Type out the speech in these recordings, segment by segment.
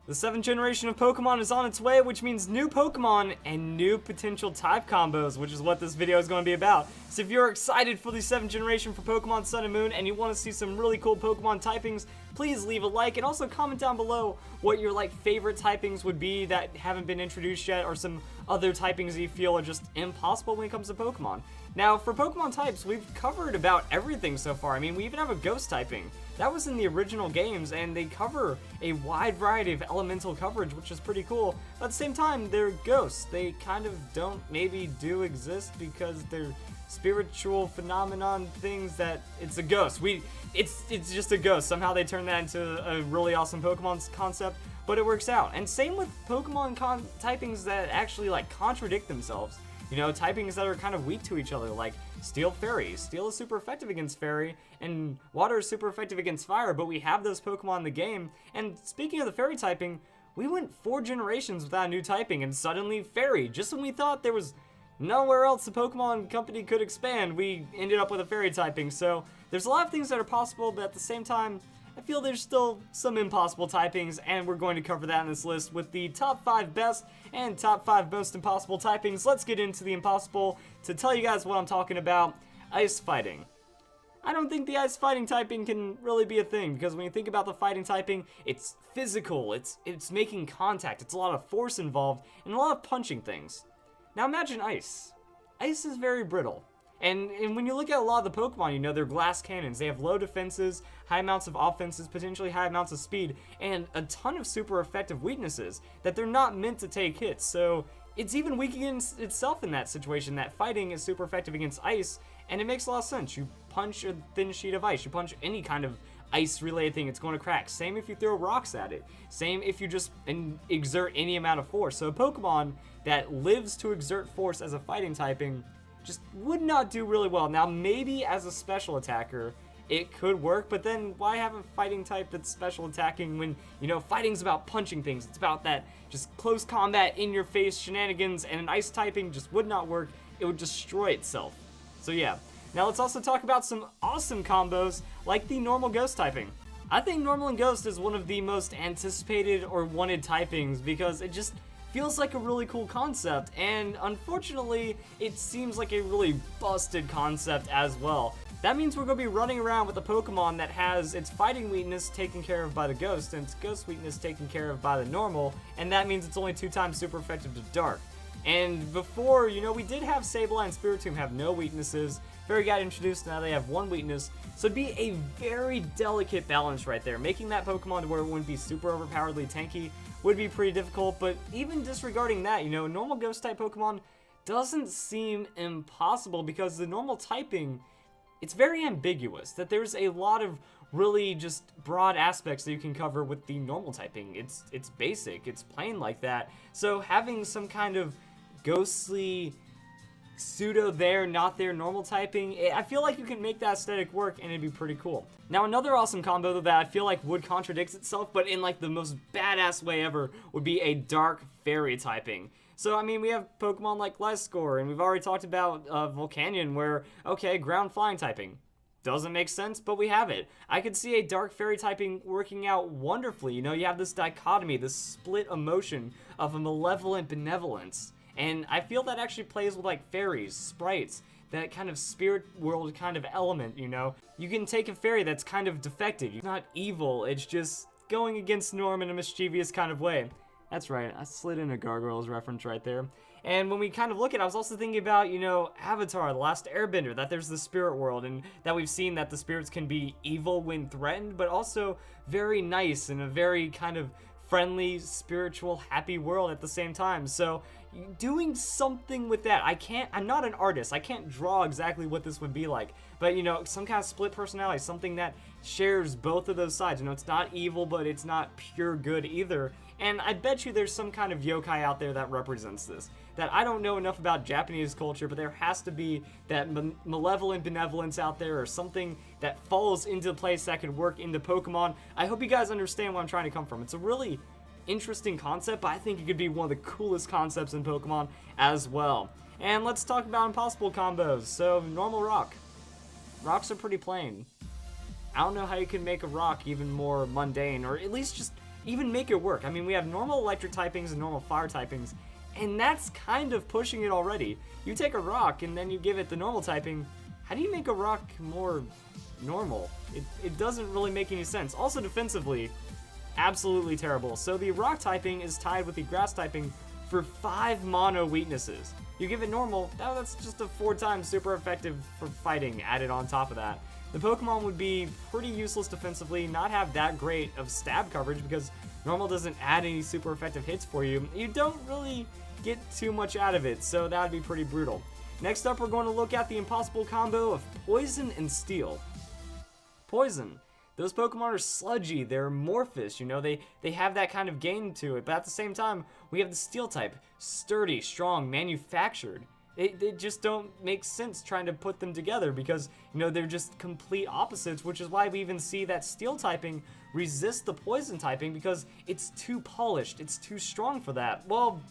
The 7th generation of Pokemon is on its way, which means new Pokemon and new potential type combos, which is what this video is going to be about. So if you're excited for the 7th generation for Pokemon Sun and Moon and you want to see some really cool Pokemon typings, please leave a like and also comment down below what your favorite typings would be that haven't been introduced yet, or some other typings you feel are just impossible when it comes to Pokemon. Now, for Pokemon types, we've covered about everything so far. I mean, we even have a ghost typing. That was in the original games, and they cover a wide variety of elemental coverage, which is pretty cool. But at the same time, they're ghosts. They kind of do exist because they're spiritual phenomenon things that it's a ghost. It's just a ghost. Somehow they turned that into a really awesome Pokemon concept, but it works out. And same with Pokemon typings that actually contradict themselves. You know, typings that are kind of weak to each other, like Steel Fairy. Steel is super effective against Fairy, and Water is super effective against Fire, but we have those Pokemon in the game. And speaking of the Fairy typing, we went 4 generations without a new typing, and suddenly Fairy, just when we thought there was nowhere else the Pokemon company could expand, we ended up with a Fairy typing. So there's a lot of things that are possible, but at the same time, I feel there's still some impossible typings, and we're going to cover that in this list with the top 5 best and top 5 most impossible typings. Let's get into the impossible to tell you guys what I'm talking about: ice fighting. I don't think the ice fighting typing can really be a thing, because when you think about the fighting typing, it's physical, it's making contact, it's a lot of force involved, and a lot of punching things. Now imagine ice. Ice is very brittle. And when you look at a lot of the Pokemon, you know, they're glass cannons. They have low defenses, high amounts of offenses, potentially high amounts of speed, and a ton of super effective weaknesses that they're not meant to take hits. So it's even weak against itself in that situation, that fighting is super effective against ice, and it makes a lot of sense. You punch a thin sheet of ice, you punch any kind of ice-related thing, it's going to crack. Same if you throw rocks at it. Same if you just exert any amount of force. So a Pokemon that lives to exert force as a fighting typing just would not do really well. Now, maybe as a special attacker, it could work, but then why have a fighting type that's special attacking when, you know, fighting's about punching things. It's about that just close combat, in-your-face shenanigans, and an ice typing just would not work. It would destroy itself. So yeah. Now let's also talk about some awesome combos, like the normal ghost typing. I think normal and ghost is one of the most anticipated or wanted typings because it just feels like a really cool concept, and unfortunately, it seems like a really busted concept as well. That means we're going to be running around with a Pokemon that has its fighting weakness taken care of by the ghost, and its ghost weakness taken care of by the normal, and that means it's only 2 times super effective to dark. And before, you know, we did have Sableye and Spiritomb have no weaknesses. Fairy got introduced, now they have 1 weakness. So it'd be a very delicate balance right there. Making that Pokemon to where it wouldn't be super overpoweredly tanky would be pretty difficult, but even disregarding that, you know, normal ghost type Pokemon doesn't seem impossible because the normal typing, it's very ambiguous, that there's a lot of really just broad aspects that you can cover with the normal typing. It's basic, it's plain like that. So having some kind of ghostly pseudo there, not there normal typing, I feel like you can make that aesthetic work and it'd be pretty cool. Now another awesome combo that I feel like would contradict itself, but in the most badass way ever, would be a dark fairy typing. So I mean, we have Pokemon like Gliscor, and we've already talked about Volcanion, where, okay, ground flying typing doesn't make sense, but we have it. I could see a dark fairy typing working out wonderfully. You know, you have this dichotomy, this split emotion of a malevolent benevolence. And I feel that actually plays with fairies, sprites, that kind of spirit world kind of element, you know? You can take a fairy that's kind of defected. It's not evil, it's just going against norm in a mischievous kind of way. That's right, I slid in a Gargoyles reference right there. And when we kind of look at it, I was also thinking about, you know, Avatar, The Last Airbender, that there's the spirit world, and that we've seen that the spirits can be evil when threatened, but also very nice and a very kind of friendly, spiritual, happy world at the same time. So doing something with that, I'm not an artist, I can't draw exactly what this would be like, but you know, some kind of split personality, something that shares both of those sides. You know, it's not evil, but it's not pure good either. And I bet you there's some kind of yokai out there that represents this. That I don't know enough about Japanese culture, but there has to be that malevolent benevolence out there, or something that falls into place that could work into Pokemon. I hope you guys understand where I'm trying to come from. It's a really interesting concept, but I think it could be one of the coolest concepts in Pokemon as well. And let's talk about impossible combos. So, normal rock. Rocks are pretty plain. I don't know how you can make a rock even more mundane, or at least just even make it work. I mean, we have normal electric typings and normal fire typings, and that's kind of pushing it already. You take a rock and then you give it the normal typing. How do you make a rock more normal? It doesn't really make any sense. Also defensively, absolutely terrible. So the rock typing is tied with the grass typing for 5 mono weaknesses. You give it normal, that's just a 4 times super effective for fighting added on top of that. The Pokemon would be pretty useless defensively, not have that great of stab coverage because normal doesn't add any super effective hits for you. You don't really get too much out of it, so that would be pretty brutal. Next up, we're going to look at the impossible combo of Poison and Steel. Poison. Those Pokemon are sludgy, they're amorphous, you know, they have that kind of gain to it, but at the same time, we have the Steel type, sturdy, strong, manufactured. They just don't make sense trying to put them together because, you know, they're just complete opposites, which is why we even see that Steel typing resist the Poison typing because it's too polished, it's too strong for that. Well,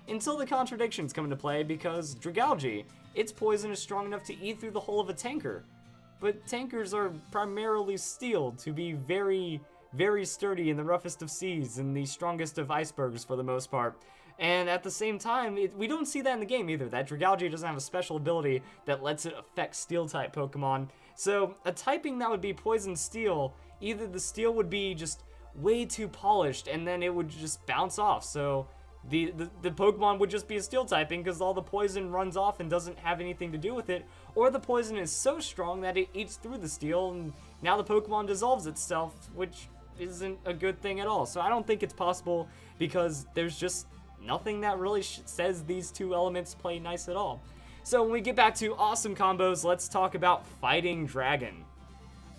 until the contradictions come into play because Dragalge, its poison is strong enough to eat through the hull of a tanker. But tankers are primarily steel to be very, very sturdy in the roughest of seas and the strongest of icebergs for the most part. And at the same time, we don't see that in the game either. That Dragalge doesn't have a special ability that lets it affect Steel-type Pokemon. So a typing that would be Poison Steel, either the Steel would be just way too polished and then it would just bounce off. So the Pokemon would just be a Steel typing because all the poison runs off and doesn't have anything to do with it, or the poison is so strong that it eats through the Steel and now the Pokemon dissolves itself, which isn't a good thing at all. So I don't think it's possible because there's just nothing that really says these two elements play nice at all. So when we get back to awesome combos, let's talk about Fighting Dragon.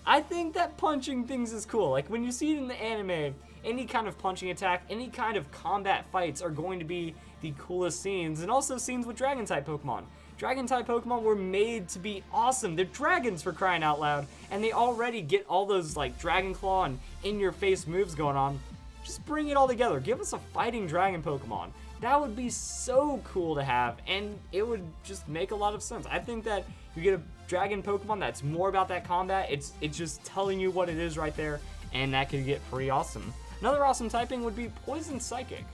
I think that punching things is cool. Like when you see it in the anime, any kind of punching attack, any kind of combat fights are going to be the coolest scenes, and also scenes with Dragon-type Pokemon. Dragon-type Pokemon were made to be awesome. They're dragons for crying out loud, and they already get all those like Dragon Claw and in-your-face moves going on. Just bring it all together. Give us a Fighting Dragon Pokemon. That would be so cool to have, and it would just make a lot of sense. I think that you get a Dragon Pokemon that's more about that combat. It's just telling you what it is right there, and that could get pretty awesome. Another awesome typing would be Poison Psychic.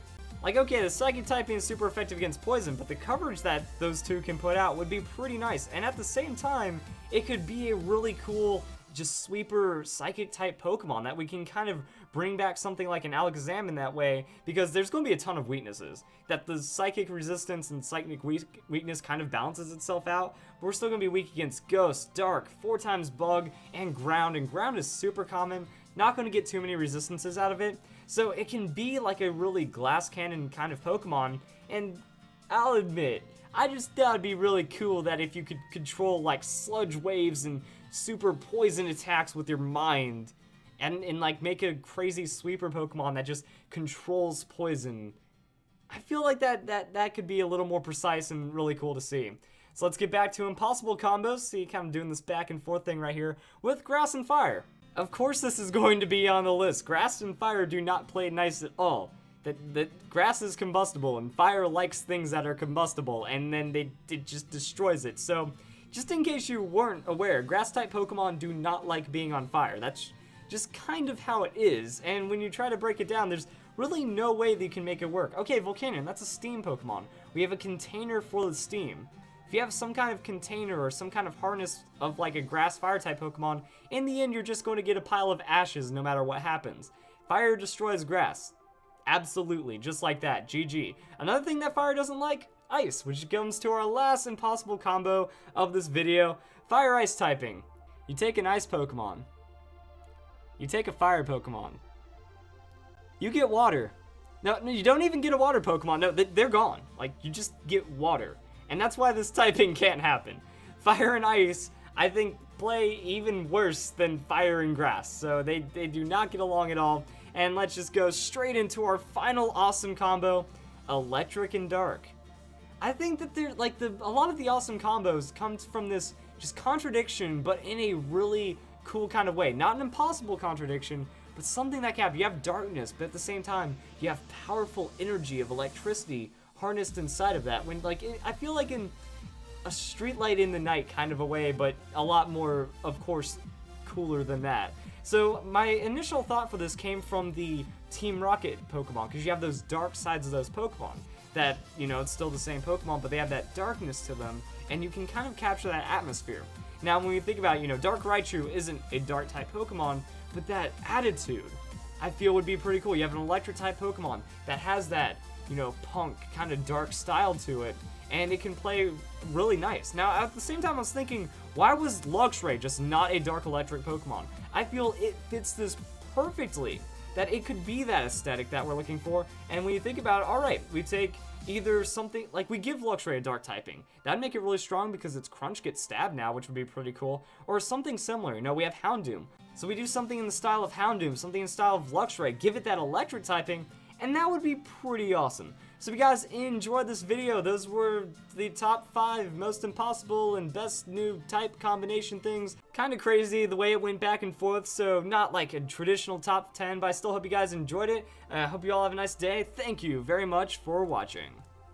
Like, okay, the Psychic typing is super effective against Poison, but the coverage that those two can put out would be pretty nice. And at the same time, it could be a really cool, just sweeper Psychic type Pokemon that we can kind of bring back something like an Alakazam in that way, because there's going to be a ton of weaknesses. That the Psychic resistance and Psychic weakness kind of balances itself out, but we're still going to be weak against Ghost, Dark, 4 times Bug, and Ground is super common. Not going to get too many resistances out of it, so it can be like a really glass cannon kind of Pokemon, and I'll admit, I just thought it'd be really cool that if you could control like sludge waves and super poison attacks with your mind, and like make a crazy sweeper Pokemon that just controls poison. I feel like that could be a little more precise and really cool to see. So let's get back to impossible combos, see kind of doing this back and forth thing right here with Grass and Fire. Of course this is going to be on the list. Grass and Fire do not play nice at all. That grass is combustible and fire likes things that are combustible, and then it just destroys it. So just in case you weren't aware, grass type Pokemon do not like being on fire. That's just kind of how it is, and when you try to break it down, there's really no way that you can make it work. Okay, Volcanion, that's a steam Pokemon. We have a container for the steam. If you have some kind of container or some kind of harness of like a grass fire type Pokemon, in the end you're just going to get a pile of ashes no matter what happens. Fire destroys grass. Absolutely, just like that, GG. Another thing that fire doesn't like, ice, which comes to our last impossible combo of this video, fire ice typing. You take an ice Pokemon. You take a fire Pokemon. You get water. No, you don't even get a water Pokemon, no, they're gone. Like, you just get water. And that's why this typing can't happen. Fire and ice, I think, play even worse than fire and grass. So they do not get along at all. And let's just go straight into our final awesome combo, Electric and Dark. I think that a lot of the awesome combos comes from this just contradiction, but in a really cool kind of way. Not an impossible contradiction, but something that can happen. You have darkness, but at the same time, you have powerful energy of electricity harnessed inside of that. When I feel like in a streetlight in the night kind of a way, but a lot more, of course, cooler than that. So my initial thought for this came from the Team Rocket Pokemon, because you have those dark sides of those Pokemon that, you know, it's still the same Pokemon, but they have that darkness to them, and you can kind of capture that atmosphere. Now, when we think about, you know, Dark Raichu isn't a dark type Pokemon, but that attitude, I feel, would be pretty cool. You have an electric type Pokemon that has that, you know, punk kind of dark style to it, and it can play really nice. Now, at the same time, I was thinking, why was Luxray just not a dark electric Pokemon? I feel it fits this perfectly, that it could be that aesthetic that we're looking for. And when you think about it, alright, we take either something, like we give Luxray a dark typing. That'd make it really strong because its Crunch gets stabbed now, which would be pretty cool. Or something similar, you know, we have Houndoom. So we do something in the style of Houndoom, something in the style of Luxray, give it that electric typing, and that would be pretty awesome. So if you guys enjoyed this video, those were the top 5 most impossible and best new type combination things. Kind of crazy the way it went back and forth, so not like a traditional top 10, but I still hope you guys enjoyed it. I hope you all have a nice day. Thank you very much for watching.